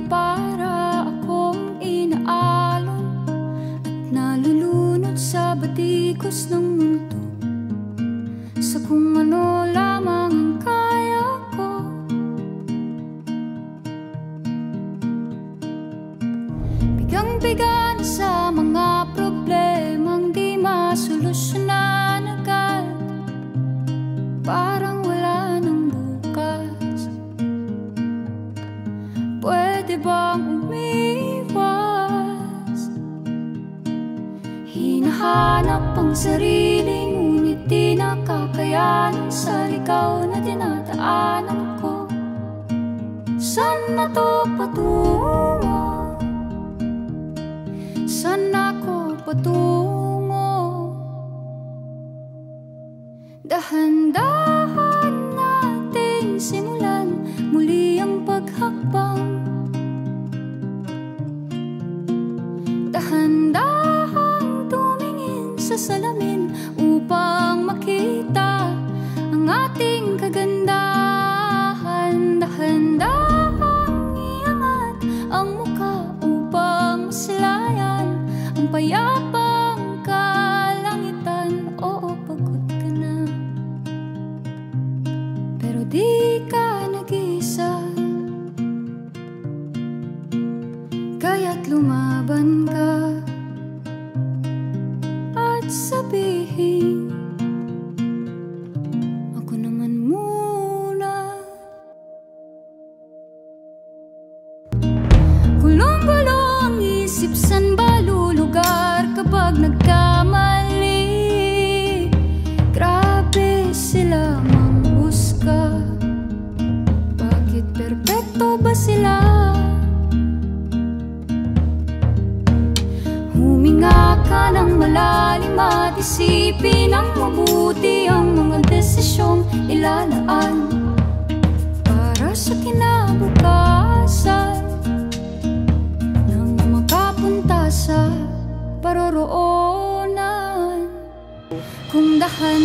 para akong inaalon at nalulunod sa batikos ng mundo, sa kung ano lamang ang kaya ko. Bigang-biga na sa mga problemang di masolusyonan agad, parang wala nang bukas. Pwede bang umiwas? Hinahanap ang sarili, ngunit di nakakayanan sa ligaw na dinadaanan ko. Saan na to patungo? Saan ako patungo? Dahan-dahan natin simulan muli ang paghakbang. Dahan-dahang tumingin sa salamin upang makita ang ating kagandahan. Dahan-dahang iangat ang mukha upang masilayan ang payapang kalangitan. Oo, pagod ka na, pero di ka nag-iisa, kaya't lumaban ka at sabihin, ako naman muna. Gulong-gulo ang isip, san ba lulugar kapag nagkamali? Grabe sila manghusga, bakit perpekto ba sila? Huminga ka ng malalim at isipin ng mabuti ang mga desisyong ilalaan para sa kinabukasan, nang makapunta sa paroroonan. Kung dahan